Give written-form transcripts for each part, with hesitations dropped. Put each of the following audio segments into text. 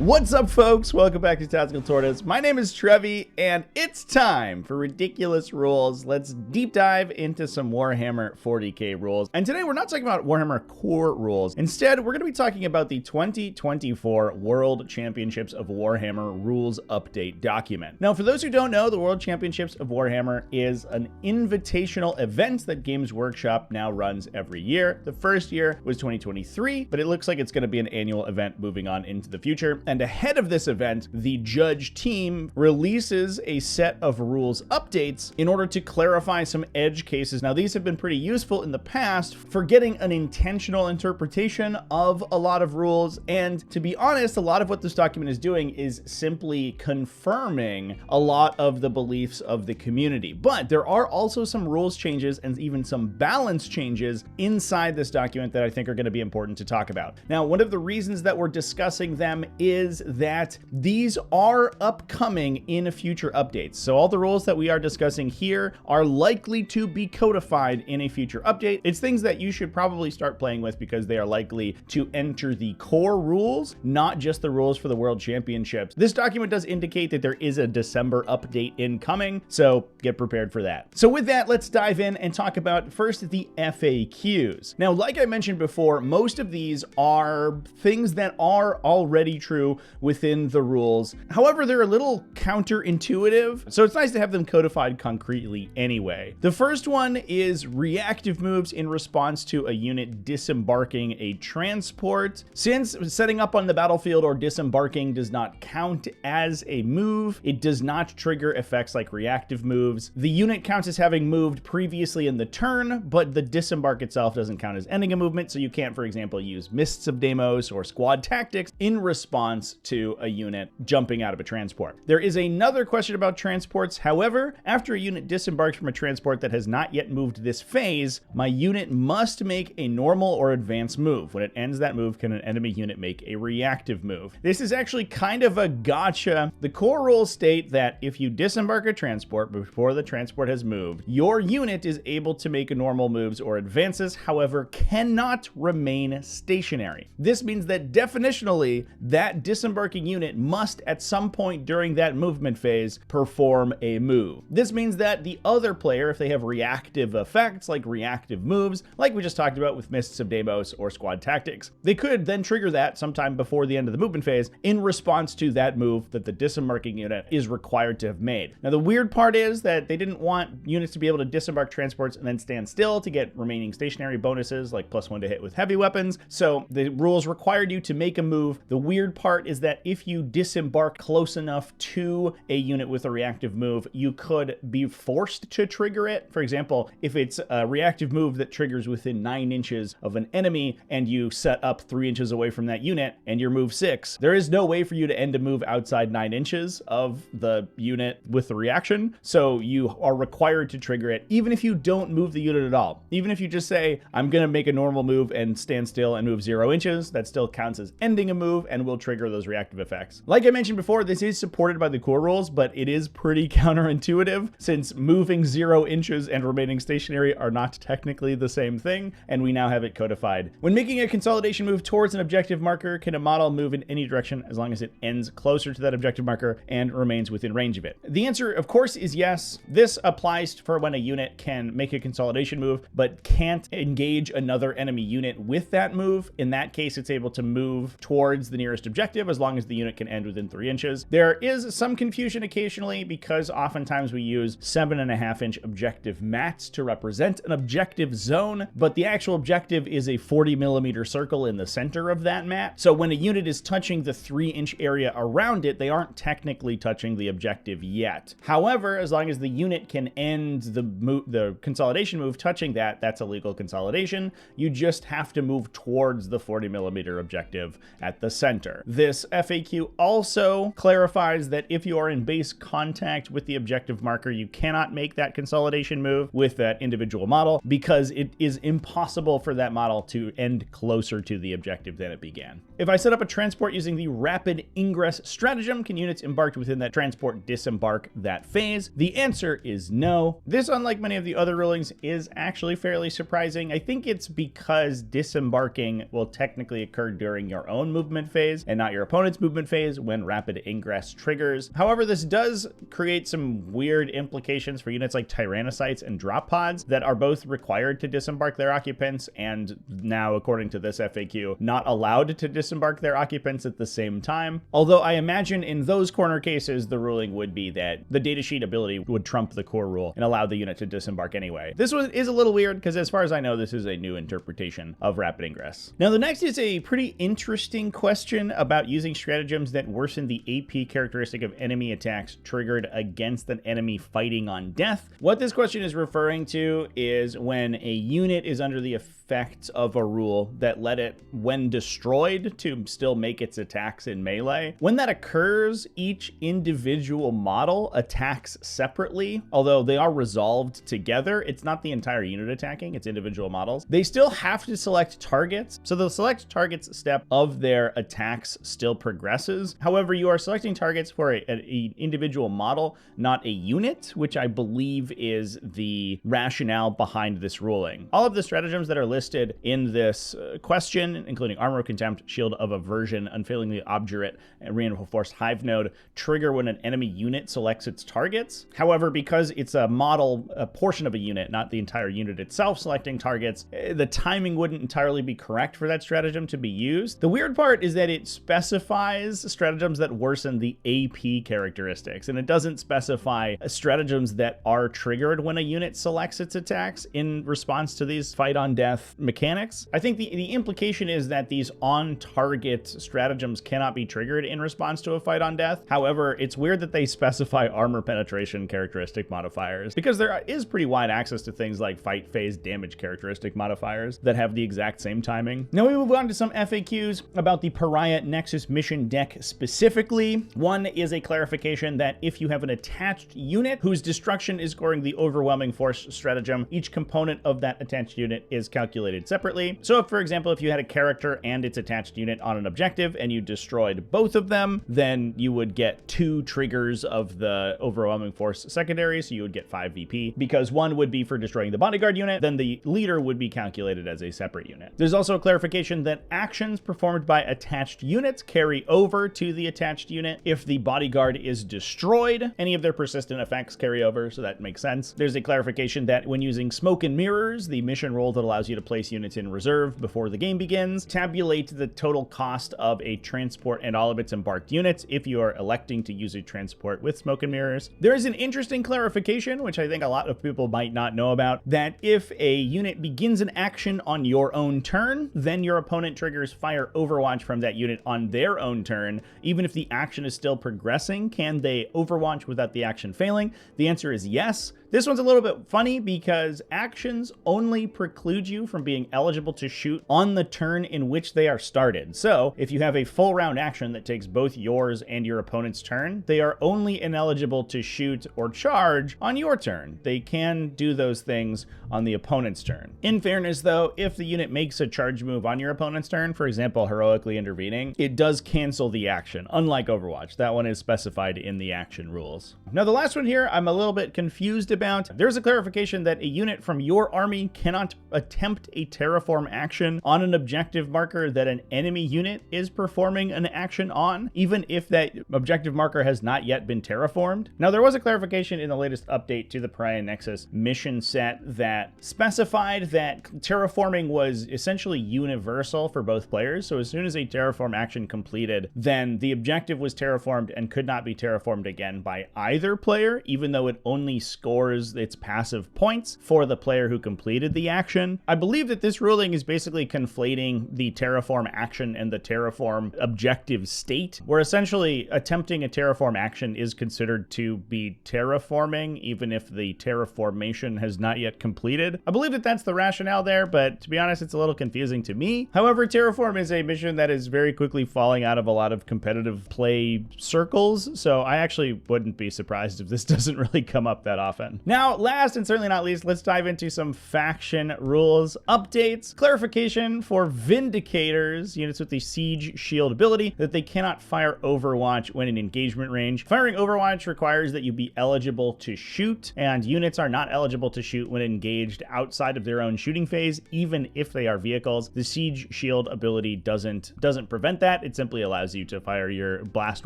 What's up, folks? Welcome back to TacticalTortoise. My name is Trevi, and it's time for ridiculous rules. Let's deep dive into some Warhammer 40k rules. And today we're not talking about Warhammer core rules. Instead, we're going to be talking about the 2024 World Championships of Warhammer Rules Update document. Now, for those who don't know, the World Championships of Warhammer is an invitational event that Games Workshop now runs every year. The first year was 2023, but it looks like it's going to be an annual event moving on into the future. And ahead of this event, the judge team releases a set of rules updates in order to clarify some edge cases. Now, these have been pretty useful in the past for getting an intentional interpretation of a lot of rules. And to be honest, a lot of what this document is doing is simply confirming a lot of the beliefs of the community. But there are also some rules changes and even some balance changes inside this document that I think are going to be important to talk about. Now, one of the reasons that we're discussing them is that these are upcoming in future updates. So all the rules that we are discussing here are likely to be codified in a future update. It's things that you should probably start playing with because they are likely to enter the core rules, not just the rules for the World Championships. This document does indicate that there is a December update incoming, so get prepared for that. So with that, let's dive in and talk about first the FAQs. Now, like I mentioned before, most of these are things that are already true within the rules. However, they're a little counterintuitive, so it's nice to have them codified concretely anyway. The first one is reactive moves in response to a unit disembarking a transport. Since setting up on the battlefield or disembarking does not count as a move, it does not trigger effects like reactive moves. The unit counts as having moved previously in the turn, but the disembark itself doesn't count as ending a movement, so you can't, for example, use Mists of Deimos or Squad Tactics in response to a unit jumping out of a transport. There is another question about transports. However, after a unit disembarks from a transport that has not yet moved this phase, my unit must make a normal or advanced move. When it ends that move, can an enemy unit make a reactive move? This is actually kind of a gotcha. The core rules state that if you disembark a transport before the transport has moved, your unit is able to make normal moves or advances, however, cannot remain stationary. This means that definitionally, that disembarking unit must at some point during that movement phase perform a move. This means that the other player, if they have reactive effects like reactive moves, like we just talked about with Mists of Deimos or Squad Tactics, they could then trigger that sometime before the end of the movement phase in response to that move that the disembarking unit is required to have made. Now, the weird part is that they didn't want units to be able to disembark transports and then stand still to get remaining stationary bonuses like +1 to hit with heavy weapons. So the rules required you to make a move. The weird part is that if you disembark close enough to a unit with a reactive move, you could be forced to trigger it. For example, if it's a reactive move that triggers within 9 inches of an enemy and you set up 3 inches away from that unit and you're move 6, there is no way for you to end a move outside 9 inches of the unit with the reaction. So you are required to trigger it even if you don't move the unit at all. Even if you just say, I'm going to make a normal move and stand still and move 0 inches, that still counts as ending a move and will trigger those reactive effects. Like I mentioned before, this is supported by the core rules, but it is pretty counterintuitive since moving 0 inches and remaining stationary are not technically the same thing, and we now have it codified. When making a consolidation move towards an objective marker, can a model move in any direction as long as it ends closer to that objective marker and remains within range of it? The answer, of course, is yes. This applies for when a unit can make a consolidation move, but can't engage another enemy unit with that move. In that case, it's able to move towards the nearest objective as long as the unit can end within 3 inches. There is some confusion occasionally because oftentimes we use 7.5-inch objective mats to represent an objective zone, but the actual objective is a 40mm circle in the center of that mat. So when a unit is touching the 3-inch area around it, they aren't technically touching the objective yet. However, as long as the unit can end the consolidation move touching that, that's a legal consolidation. You just have to move towards the 40mm objective at the center. This FAQ also clarifies that if you are in base contact with the objective marker, you cannot make that consolidation move with that individual model because it is impossible for that model to end closer to the objective than it began. If I set up a transport using the rapid ingress stratagem, can units embarked within that transport disembark that phase? The answer is no. This, unlike many of the other rulings, is actually fairly surprising. I think it's because disembarking will technically occur during your own movement phase and not not your opponent's movement phase when rapid ingress triggers. However, this does create some weird implications for units like Tyrannocytes and drop pods that are both required to disembark their occupants and now, according to this FAQ, not allowed to disembark their occupants at the same time. Although I imagine in those corner cases, the ruling would be that the datasheet ability would trump the core rule and allow the unit to disembark anyway. This one is a little weird because as far as I know, this is a new interpretation of rapid ingress. Now, the next is a pretty interesting question about using stratagems that worsen the AP characteristic of enemy attacks triggered against an enemy fighting on death. What this question is referring to is when a unit is under the effect of a rule that let it, when destroyed, to still make its attacks in melee. When that occurs, each individual model attacks separately, although they are resolved together. It's not the entire unit attacking, it's individual models. They still have to select targets, so the select targets step of their attacks still progresses. However, you are selecting targets for an individual model, not a unit, which I believe is the rationale behind this ruling. All of the stratagems that are listed in this question, including Armor of Contempt, Shield of Aversion, Unfailingly Obdurate, and Reinforced Hive Node, trigger when an enemy unit selects its targets. However, because it's a model, a portion of a unit, not the entire unit itself selecting targets, the timing wouldn't entirely be correct for that stratagem to be used. The weird part is that it specifies stratagems that worsen the AP characteristics, and it doesn't specify stratagems that are triggered when a unit selects its attacks in response to these fight on death mechanics. I think the implication is that these on-target stratagems cannot be triggered in response to a fight on death. However, it's weird that they specify armor penetration characteristic modifiers, because there is pretty wide access to things like fight phase damage characteristic modifiers that have the exact same timing. Now we move on to some FAQs about the Pariah Nexus mission deck specifically. One is a clarification that if you have an attached unit whose destruction is scoring the overwhelming force stratagem, each component of that attached unit is calculated separately. So if, for example, if you had a character and its attached unit on an objective and you destroyed both of them, then you would get 2 triggers of the overwhelming force secondary, so you would get 5 VP, because one would be for destroying the bodyguard unit, then the leader would be calculated as a separate unit. There's also a clarification that actions performed by attached units carry over to the attached unit. If the bodyguard is destroyed, any of their persistent effects carry over, so that makes sense. There's a clarification that when using Smoke and Mirrors, the mission role that allows you to place units in reserve before the game begins, tabulate the total cost of a transport and all of its embarked units if you are electing to use a transport with Smoke and Mirrors. There is an interesting clarification, which I think a lot of people might not know about, that if a unit begins an action on your own turn, then your opponent triggers Fire Overwatch from that unit on their own turn. Even if the action is still progressing, can they Overwatch without the action failing? The answer is yes. This one's a little bit funny because actions only preclude you from being eligible to shoot on the turn in which they are started. So if you have a full round action that takes both yours and your opponent's turn, they are only ineligible to shoot or charge on your turn. They can do those things on the opponent's turn. In fairness though, if the unit makes a charge move on your opponent's turn, for example, heroically intervening, it does cancel the action, unlike Overwatch. That one is specified in the action rules. Now the last one here, I'm a little bit confused about. There's a clarification that a unit from your army cannot attempt a terraform action on an objective marker that an enemy unit is performing an action on, even if that objective marker has not yet been terraformed. Now there was a clarification in the latest update to the Pariah Nexus mission set that specified that terraforming was essentially universal for both players. So as soon as a terraform action completed, then the objective was terraformed and could not be terraformed again by either player, even though it only scores its passive points for the player who completed the action. I believe that this ruling is basically conflating the terraform action and the terraform objective state, where essentially attempting a terraform action is considered to be terraforming, even if the terraformation has not yet completed. I believe that that's the rationale there, but to be honest, it's a little confusing to me. However, terraform is a mission that is very quickly falling out of a lot of competitive play circles, so I actually wouldn't be surprised if this doesn't really come up that often. Now, last and certainly not least, let's dive into some faction rules updates. Clarification for Vindicators, units with the Siege Shield ability, that they cannot fire Overwatch when in engagement range. Firing Overwatch requires that you be eligible to shoot, and units are not eligible to shoot when engaged outside of their own shooting phase, even if they are vehicles. The Siege Shield ability doesn't prevent that. It simply allows you to fire your blast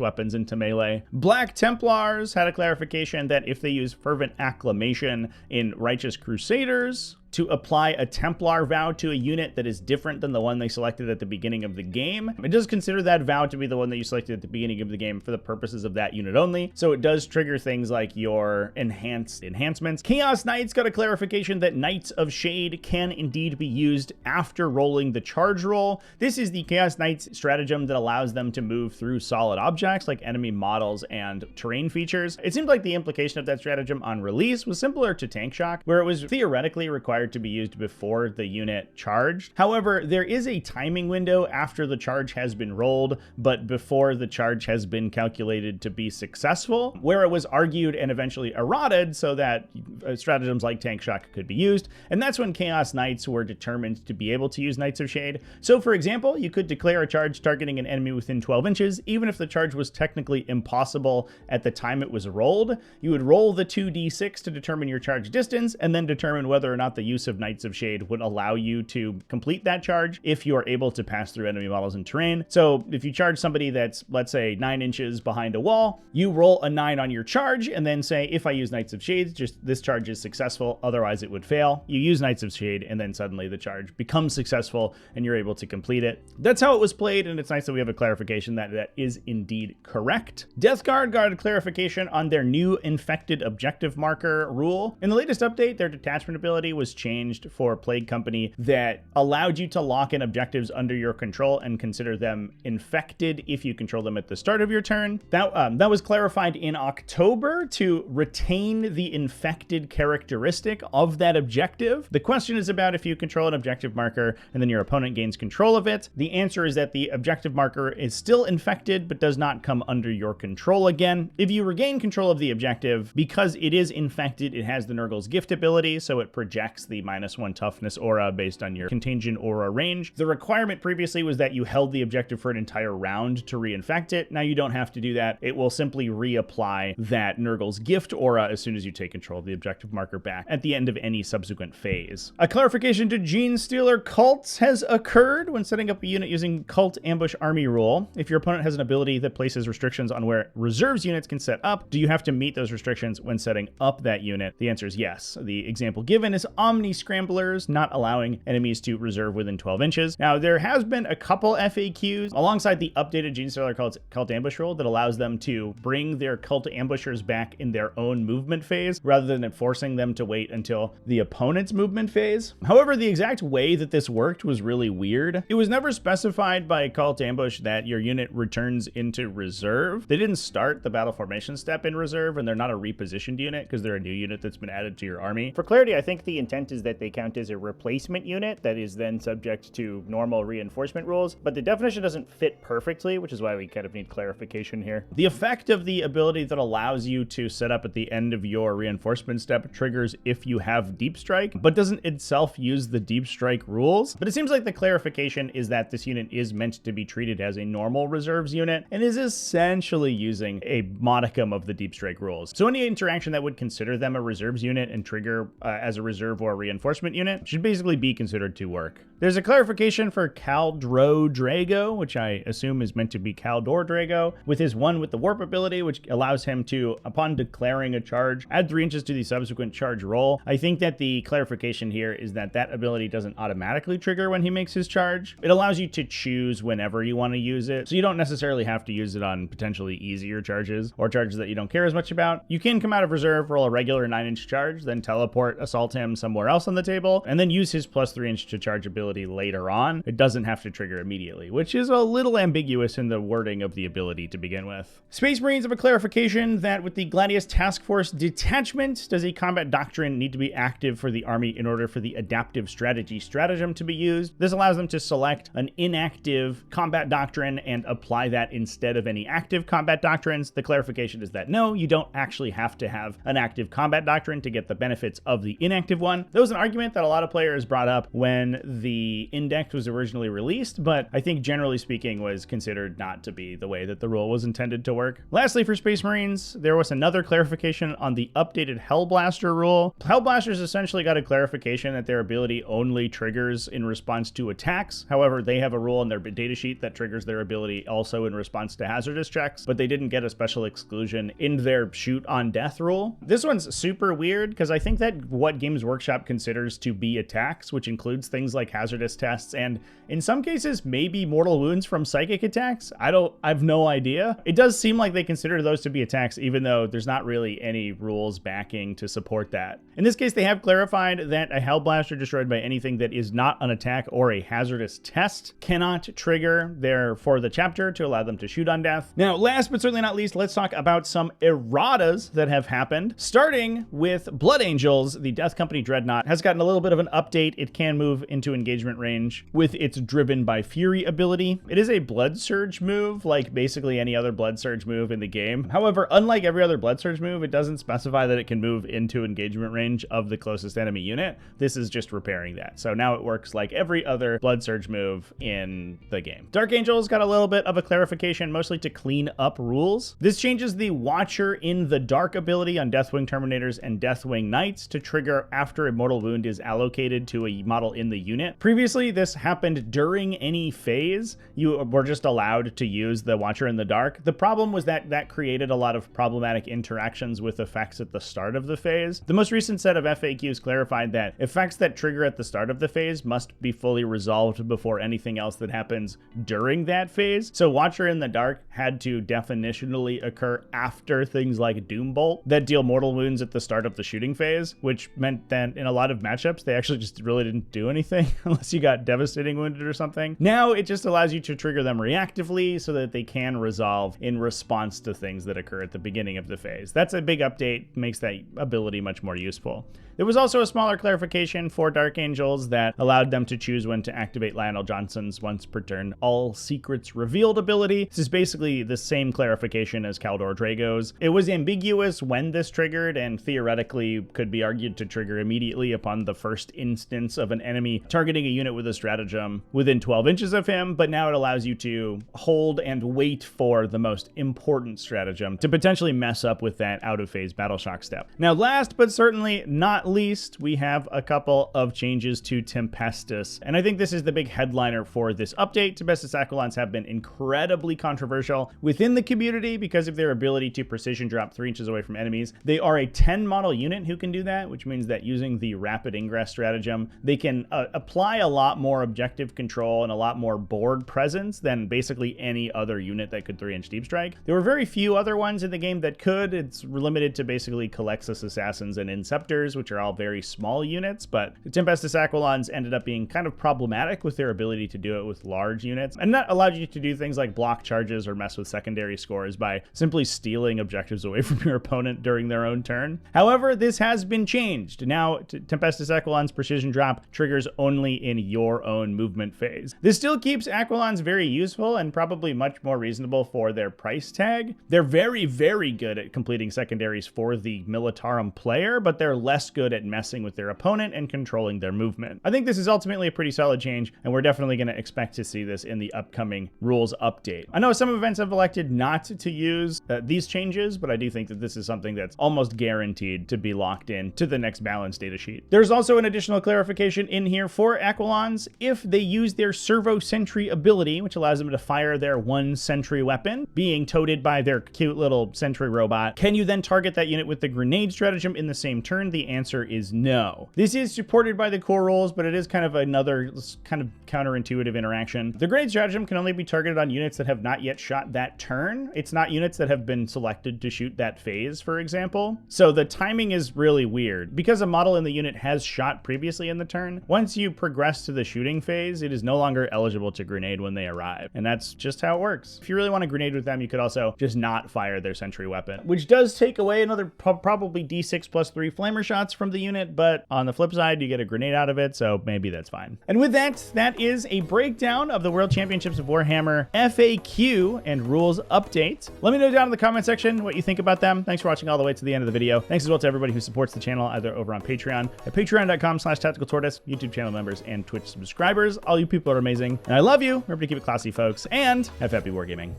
weapons into melee. Black Templars had a clarification that if they use Fervent Acclamation in Righteous Crusaders, to apply a Templar vow to a unit that is different than the one they selected at the beginning of the game. It does consider that vow to be the one that you selected at the beginning of the game for the purposes of that unit only, so it does trigger things like your enhancements. Chaos Knights got a clarification that Knights of Shade can indeed be used after rolling the charge roll. This is the Chaos Knights stratagem that allows them to move through solid objects like enemy models and terrain features. It seemed like the implication of that stratagem on release was similar to Tank Shock, where it was theoretically required to be used before the unit charged. However, there is a timing window after the charge has been rolled, but before the charge has been calculated to be successful, where it was argued and eventually errated so that stratagems like Tank Shock could be used, and that's when Chaos Knights were determined to be able to use Knights of Shade. So for example, you could declare a charge targeting an enemy within 12 inches, even if the charge was technically impossible at the time it was rolled. You would roll the 2d6 to determine your charge distance, and then determine whether or not the use of Knights of Shade would allow you to complete that charge if you are able to pass through enemy models and terrain. So if you charge somebody that's, let's say, 9 inches behind a wall, you roll a 9 on your charge and then say, if I use Knights of Shade, just this charge is successful, otherwise it would fail. You use Knights of Shade and then suddenly the charge becomes successful and you're able to complete it. That's how it was played, and it's nice that we have a clarification that that is indeed correct. Death Guard got a clarification on their new infected objective marker rule. In the latest update, their detachment ability was changed for Plague Company that allowed you to lock in objectives under your control and consider them infected if you control them at the start of your turn. That was clarified in October to retain the infected characteristic of that objective. The question is about if you control an objective marker and then your opponent gains control of it. The answer is that the objective marker is still infected but does not come under your control again. If you regain control of the objective, because it is infected, it has the Nurgle's Gift ability, so it projects the -1 toughness aura based on your contagion aura range. The requirement previously was that you held the objective for an entire round to reinfect it. Now you don't have to do that. It will simply reapply that Nurgle's Gift aura as soon as you take control of the objective marker back at the end of any subsequent phase. A clarification to Gene Stealer cults has occurred when setting up a unit using Cult Ambush Army rule. If your opponent has an ability that places restrictions on where reserves units can set up, do you have to meet those restrictions when setting up that unit? The answer is yes. The example given is Omni Scramblers, not allowing enemies to reserve within 12 inches. Now, there has been a couple FAQs alongside the updated Gene Stealer Cult Ambush rule that allows them to bring their Cult Ambushers back in their own movement phase rather than forcing them to wait until the opponent's movement phase. However, the exact way that this worked was really weird. It was never specified by Cult Ambush that your unit returns into reserve. They didn't start the battle formation step in reserve, and they're not a repositioned unit because they're a new unit that's been added to your army. For clarity, I think the intent is that they count as a replacement unit that is then subject to normal reinforcement rules, but the definition doesn't fit perfectly, which is why we kind of need clarification here. The effect of the ability that allows you to set up at the end of your reinforcement step triggers if you have Deep Strike, but doesn't itself use the Deep Strike rules. But it seems like the clarification is that this unit is meant to be treated as a normal reserves unit and is essentially using a modicum of the Deep Strike rules. So any interaction that would consider them a reserves unit and trigger as a reserve or reinforcement unit should basically be considered to work. There's a clarification for Caldro Drago, which I assume is meant to be Caldor Drago, with his 1 with the warp ability, which allows him to, upon declaring a charge, add 3 inches to the subsequent charge roll. I think that the clarification here is that that ability doesn't automatically trigger when he makes his charge. It allows you to choose whenever you want to use it, so you don't necessarily have to use it on potentially easier charges or charges that you don't care as much about. You can come out of reserve, roll a regular 9-inch charge, then teleport, assault him somewhere else on the table, and then use his plus 3-inch to charge ability ability later on. It doesn't have to trigger immediately, which is a little ambiguous in the wording of the ability to begin with. Space Marines have a clarification that with the Gladius Task Force detachment, does a combat doctrine need to be active for the army in order for the adaptive strategy stratagem to be used? This allows them to select an inactive combat doctrine and apply that instead of any active combat doctrines. The clarification is that no, you don't actually have to have an active combat doctrine to get the benefits of the inactive one. That was an argument that a lot of players brought up when the index was originally released, but I think generally speaking was considered not to be the way that the rule was intended to work. Lastly, for Space Marines, there was another clarification on the updated Hellblaster rule. Hellblasters essentially got a clarification that their ability only triggers in response to attacks. However, they have a rule in their datasheet that triggers their ability also in response to hazardous checks, but they didn't get a special exclusion in their shoot on death rule. This one's super weird because I think that what Games Workshop considers to be attacks, which includes things like hazardous tests and in some cases maybe mortal wounds from psychic attacks. I've no idea. It does seem like they consider those to be attacks, even though there's not really any rules backing to support that. In this case, they have clarified that a Hellblaster destroyed by anything that is not an attack or a hazardous test cannot trigger for the chapter to allow them to shoot on death. Now, last but certainly not least, let's talk about some erratas that have happened. Starting with Blood Angels, the Death Company Dreadnought has gotten a little bit of an update. It can move into engagement range with its Driven by Fury ability. It is a Blood Surge move, like basically any other Blood Surge move in the game. However, unlike every other Blood Surge move, it doesn't specify that it can move into engagement range of the closest enemy unit. This is just repairing that. So now it works like every other Blood Surge move in the game. Dark Angels got a little bit of a clarification, mostly to clean up rules. This changes the Watcher in the Dark ability on Deathwing Terminators and Deathwing Knights to trigger after a mortal wound is allocated to a model in the unit. Previously, this happened during any phase. You were just allowed to use the Watcher in the Dark. The problem was that that created a lot of problematic interactions with effects at the start of the phase. The most recent set of FAQs clarified that effects that trigger at the start of the phase must be fully resolved before anything else that happens during that phase. So Watcher in the Dark had to definitionally occur after things like Doombolt that deal mortal wounds at the start of the shooting phase, which meant that in a lot of matchups, they actually just really didn't do anything unless you got devastating wounded or something. Now it just allows you to trigger them reactively so that they can resolve in response to things that occur at the beginning of the phase. That's a big update, makes that ability much more useful. There was also a smaller clarification for Dark Angels that allowed them to choose when to activate Lionel Johnson's once per turn all secrets revealed ability. This is basically the same clarification as Kaldor Drago's. It was ambiguous when this triggered and theoretically could be argued to trigger immediately upon the first instance of an enemy targeting a unit with a stratagem within 12 inches of him, but now it allows you to hold and wait for the most important stratagem to potentially mess up with that out of phase battle shock step. Now, last but certainly not least, we have a couple of changes to Tempestus, and I think this is the big headliner for this update. Tempestus Aquilons have been incredibly controversial within the community because of their ability to precision drop 3 inches away from enemies. They are a 10 model unit who can do that, which means that using the rapid ingress stratagem, they can apply a lot more objective control and a lot more board presence than basically any other unit that could 3-inch deep strike. There were very few other ones in the game that could. It's limited to basically Calexis Assassins and Inceptors, which are all very small units, but the Tempestus Aquilons ended up being kind of problematic with their ability to do it with large units, and that allowed you to do things like block charges or mess with secondary scores by simply stealing objectives away from your opponent during their own turn. However, this has been changed. Now, Tempestus Aquilons precision drop triggers only in your own movement phase. This still keeps Aquilons very useful and probably much more reasonable for their price tag. They're very, very good at completing secondaries for the Militarum player, but they're less good at messing with their opponent and controlling their movement. I think this is ultimately a pretty solid change, and we're definitely going to expect to see this in the upcoming rules update. I know some events have elected not to use these changes, but I do think that this is something that's almost guaranteed to be locked in to the next balance data sheet. There's also an additional clarification in here for Aquilons. If they use their Servo Sentry ability, which allows them to fire their 1 sentry weapon, being toted by their cute little sentry robot, can you then target that unit with the grenade stratagem in the same turn? The answer answer is no. This is supported by the core rules, but it is kind of another kind of counterintuitive interaction. The grenade stratagem can only be targeted on units that have not yet shot that turn. It's not units that have been selected to shoot that phase, for example. So the timing is really weird. Because a model in the unit has shot previously in the turn, once you progress to the shooting phase, it is no longer eligible to grenade when they arrive. And that's just how it works. If you really want to grenade with them, you could also just not fire their sentry weapon, which does take away another probably D6 plus 3 flamer shots from the unit, but on the flip side, you get a grenade out of it, so maybe that's fine. And with that, that is a breakdown of the World Championships of Warhammer FAQ and rules update. Let me know down in the comment section what you think about them. Thanks for watching all the way to the end of the video. Thanks as well to everybody who supports the channel either over on Patreon at patreon.com/TacticalTortoise, YouTube channel members, and Twitch subscribers. All you people are amazing, and I love you. Remember to keep it classy, folks, and have happy wargaming.